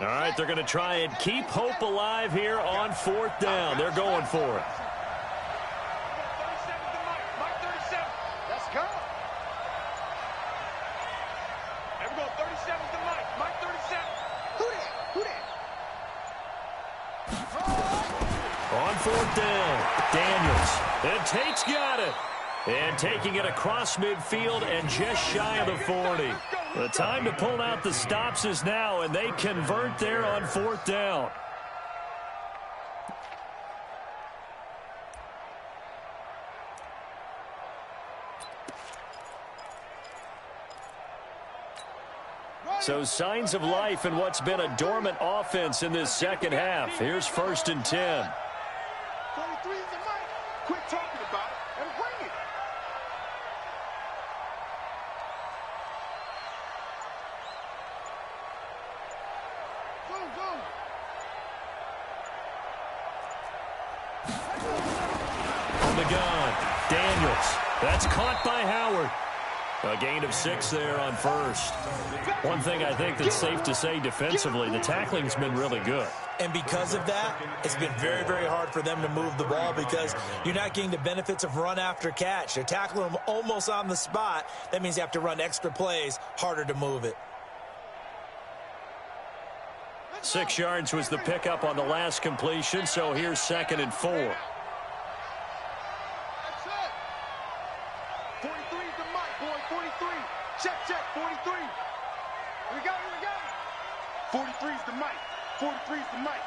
All right, they're going to try and keep hope alive here on fourth down. They're going for it. 37 to Mike. Mike 37. Let's go. And we go 37 to Mike. Mike 37. Who that? Who that? On fourth down, Daniels. And Tate's got it. And taking it across midfield and just shy of the 40. The time to pull out the stops is now, and they convert there on fourth down. So signs of life in what's been a dormant offense in this second half. Here's 1st and 10. 43 is the mic. Quit talking about it and bring it. On the gun, Daniels. That's caught by Howard. A gain of 6 there on first. One thing I think that's safe to say defensively, the tackling's been really good. And because of that, it's been very, very hard for them to move the ball because you're not getting the benefits of run after catch. They're tackling them almost on the spot. That means you have to run extra plays, harder to move it. 6 yards was the pickup on the last completion, so here's 2nd and 4. 43 is the mic, boy. 43. Check, 43. We got it. 43 is the mic. 43 is the mic.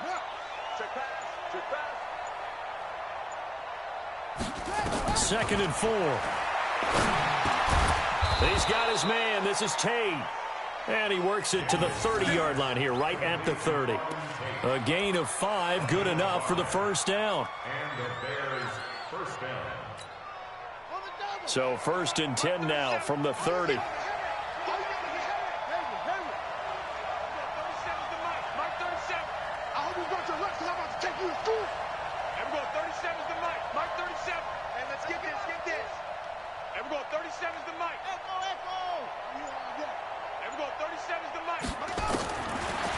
Check pass. Check pass. 2nd and 4. He's got his man. This is Tate. And he works it to the 30-yard line here, right at the 30. A gain of 5, good enough for the first down. And the Bears first down. So 1st and 10 now from the 30. 37 is the mic. Mike 37. I hope you got your left because I'm about to take you to school. And we go 37 is the mic. Mike 37. Hey, let's get this. And we go 37 is the mic. Echo. And we go 37 is the mic.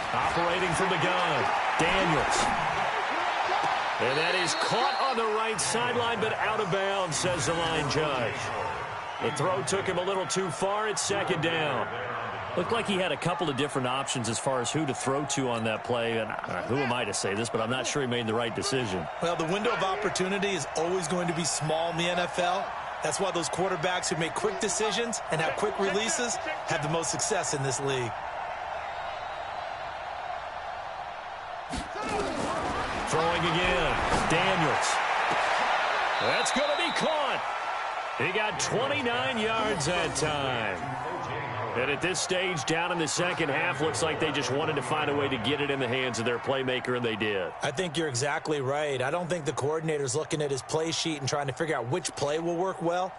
Operating from the gun, Daniels. And that is caught on the right sideline, but out of bounds, says the line judge. The throw took him a little too far. It's 2nd down. Looked like he had a couple of different options as far as who to throw to on that play. And who am I to say this, but I'm not sure he made the right decision. Well, the window of opportunity is always going to be small in the NFL. That's why those quarterbacks who make quick decisions and have quick releases have the most success in this league. Throwing again, Daniels. That's going to be caught. He got 29 yards that time. And at this stage, down in the second half, looks like they just wanted to find a way to get it in the hands of their playmaker, and they did. I think you're exactly right. I don't think the coordinator's looking at his play sheet and trying to figure out which play will work well.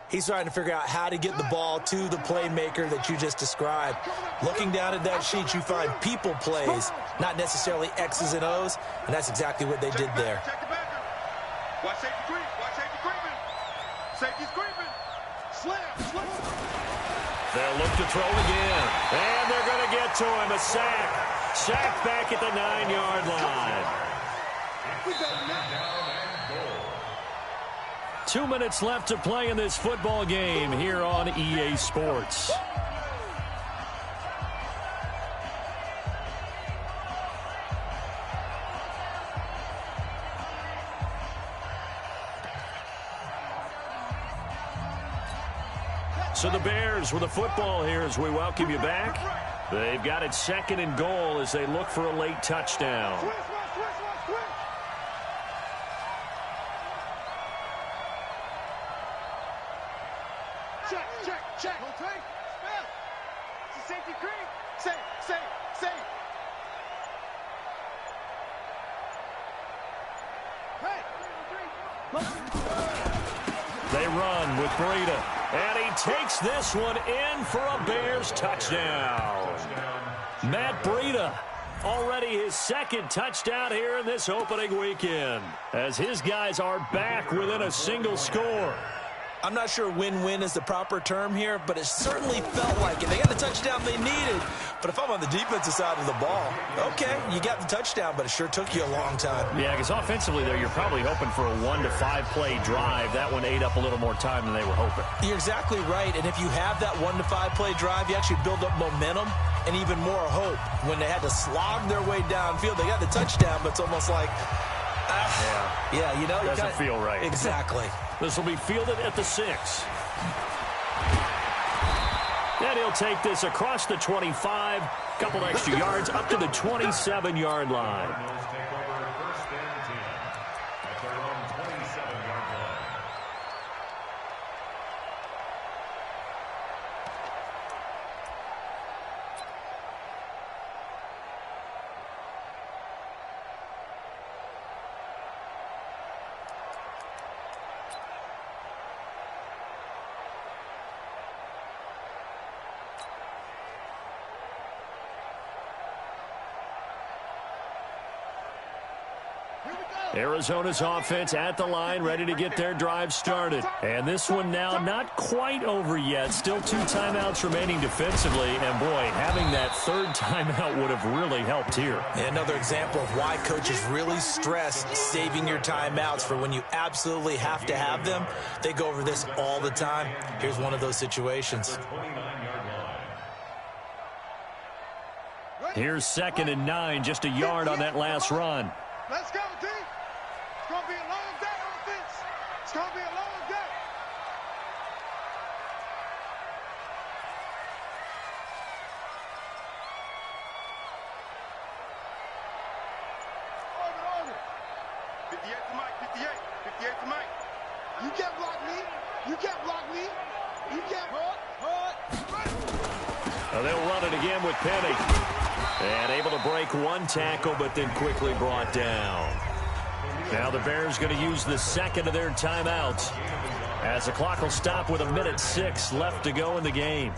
He's trying to figure out how to get the ball to the playmaker that you just described. Looking down at that sheet, you find people plays, not necessarily X's and O's, and that's exactly what they did there. Check the backer. Watch safety creep. Watch safety creeping. Safety's creeping. Slam. They'll look to throw again. And they're going to get to him. A sack. Sack back at the 9-yard line. 2 minutes left to play in this football game here on EA Sports. So the Bears with the football here as we welcome you back. They've got it 2nd and goal as they look for a late touchdown. Check. Don't take. Spell. It's a safety cream. Safe. Hey. They run with Breida. And he takes this one in for a Bears touchdown. Matt Breida, already his 2nd touchdown here in this opening weekend, as his guys are back within a single score. I'm not sure win-win is the proper term here, but it certainly felt like it. They got the touchdown they needed. But if I'm on the defensive side of the ball, okay, you got the touchdown, but it sure took you a long time. Yeah, because offensively, though, you're probably hoping for a 1 to 5 play drive. That one ate up a little more time than they were hoping. You're exactly right. And if you have that 1 to 5 play drive, you actually build up momentum and even more hope. When they had to slog their way downfield, they got the touchdown, but it's almost like, yeah, you know. Doesn't feel right. Exactly. This will be fielded at the 6. And he'll take this across the 25, couple extra yards up to the 27-yard line. Cardinals take over 1st and 10 at their own 27-yard line. Arizona's offense at the line, ready to get their drive started. And this one now not quite over yet. Still 2 timeouts remaining defensively. And, boy, having that 3rd timeout would have really helped here. Another example of why coaches really stress saving your timeouts for when you absolutely have to have them. They go over this all the time. Here's one of those situations. Here's 2nd and 9, just a yard on that last run. Let's go, D. It's going to be a long day, offense. It's going to be a long day. Order. 58 to Mike, 58 to Mike. You can't block me. You can't block me. You can't. They'll run it again with Penny. And able to break 1 tackle, but then quickly brought down. Now the Bears going to use the 2nd of their timeouts, as the clock will stop with 1:06 left to go in the game.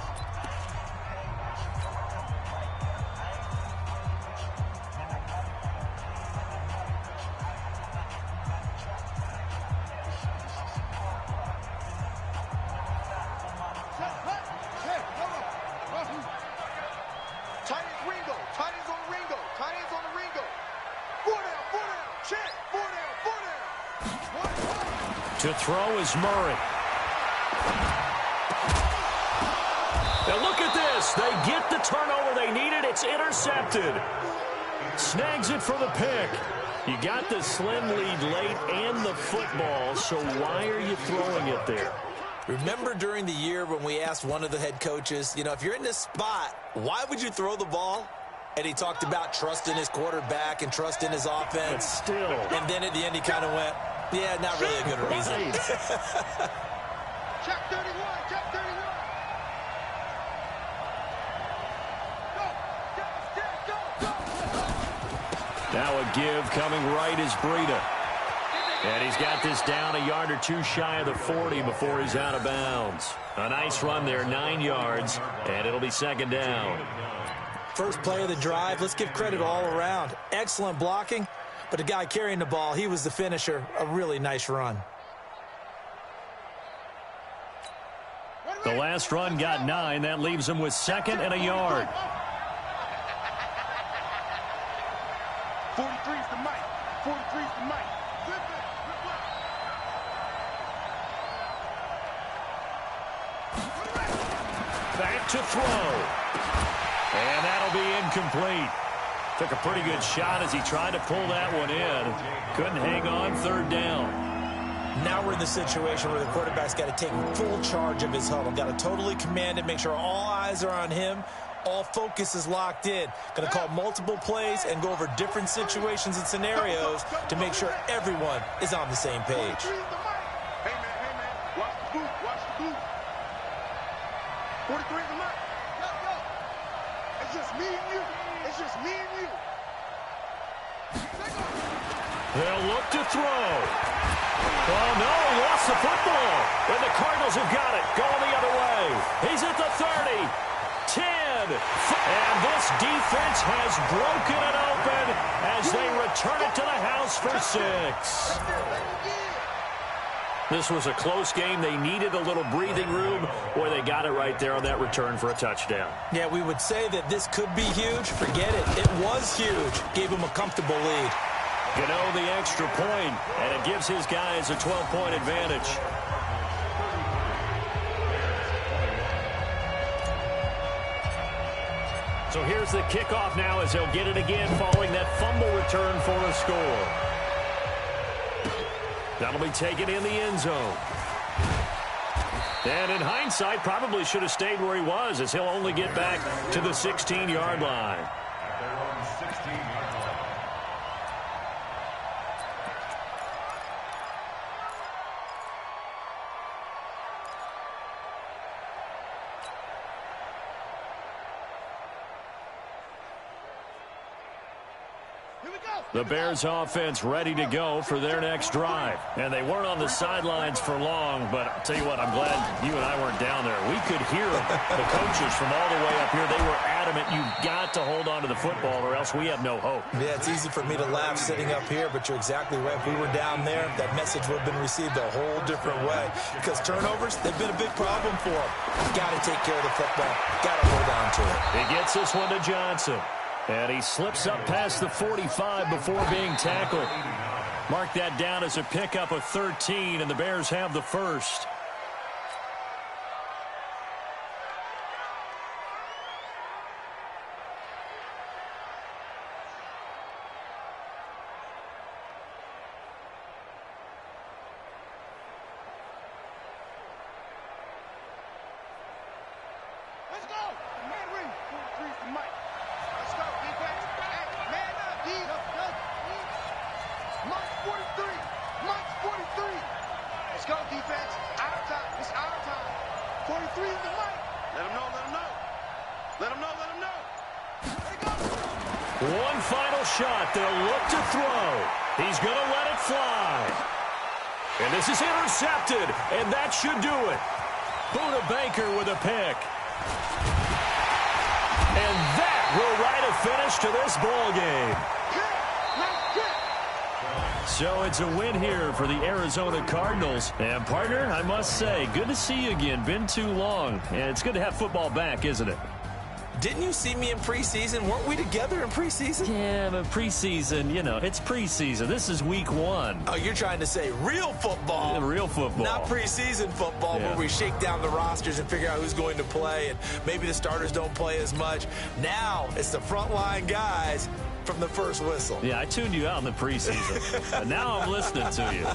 To throw is Murray. Now look at this. They get the turnover they needed. It's intercepted. Snags it for the pick. You got the slim lead late and the football, so why are you throwing it there? Remember during the year when we asked one of the head coaches, you know, if you're in this spot, why would you throw the ball? And he talked about trusting his quarterback and trusting his offense. But still. And then at the end he kind of went, yeah, not really a good reason. Check 31, check 31. Go. Now a give coming right is Breida. And he's got this down a yard or 2 shy of the 40 before he's out of bounds. A nice run there, 9 yards, and it'll be 2nd down. First play of the drive, let's give credit all around. Excellent blocking, but the guy carrying the ball, he was the finisher. A really nice run. The last run got 9. That leaves him with 2nd and a yard. 43's the Mike. 43's the Mike. back to throw. And that'll be incomplete. Took a pretty good shot as he tried to pull that one in. Couldn't hang on, third down. Now we're in the situation where the quarterback's got to take full charge of his huddle. Got to totally command it, make sure all eyes are on him. All focus is locked in. Going to call multiple plays and go over different situations and scenarios to make sure everyone is on the same page. Hey, man. Watch the boot. Watch the boot. 43 is the mark. Go. It's just me and you. It's just me and you. They'll look to throw. Oh, no, he lost the football. And the Cardinals have got it. Going the other way. He's at the 30. 10. And this defense has broken it open as they return it to the house for 6. This was a close game. They needed a little breathing room, or they got it right there on that return for a touchdown. Yeah, we would say that this could be huge. Forget it. It was huge. Gave him a comfortable lead. Gano the extra point, and it gives his guys a 12-point advantage. So here's the kickoff now as they'll get it again following that fumble return for a score. That'll be taken in the end zone. And in hindsight, probably should have stayed where he was as he'll only get back to the 16-yard line. At their own 16-yard line. The Bears offense ready to go for their next drive. And they weren't on the sidelines for long, but I'll tell you what, I'm glad you and I weren't down there. We could hear the coaches from all the way up here. They were adamant, you've got to hold on to the football or else we have no hope. Yeah, it's easy for me to laugh sitting up here, but you're exactly right. If we were down there, that message would have been received a whole different way. Because turnovers, they've been a big problem for them. Got to take care of the football. Got to hold on to it. He gets this one to Johnson. And he slips up past the 45 before being tackled. Mark that down as a pickup of 13, and the Bears have the first. Let's go. Man, ring. 43 is the mic. Let's go, defense. Hey, man up, D. March 43. March 43. Let's go, defense. Our time. It's our time. 43 is the mic. Let him know. Let him know. Let him know. Let him know. Let it go. One final shot. They'll look to throw. He's going to let it fly. And this is intercepted, and that should do it. Buda Baker with a pick. And that will write a finish to this ball game. So it's a win here for the Arizona Cardinals. And, partner, I must say, good to see you again. Been too long. And it's good to have football back, isn't it? Didn't you see me in preseason? Weren't we together in preseason? Yeah, but preseason, you know, it's preseason. This is week 1. Oh, you're trying to say real football. Real football. Not preseason football where we shake down the rosters and figure out who's going to play, and maybe the starters don't play as much. Now it's the frontline guys from the first whistle. Yeah, I tuned you out in the preseason. And now I'm listening to you.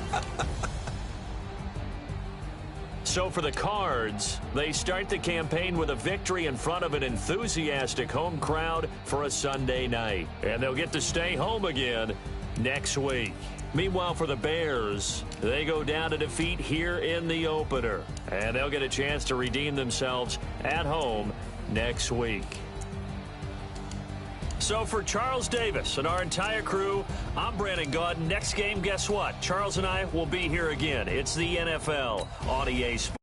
So for the Cards, they start the campaign with a victory in front of an enthusiastic home crowd for a Sunday night. And they'll get to stay home again next week. Meanwhile, for the Bears, they go down to defeat here in the opener. And they'll get a chance to redeem themselves at home next week. So for Charles Davis and our entire crew, I'm Brandon Gaudin. Next game, guess what? Charles and I will be here again. It's the NFL on EA Sports.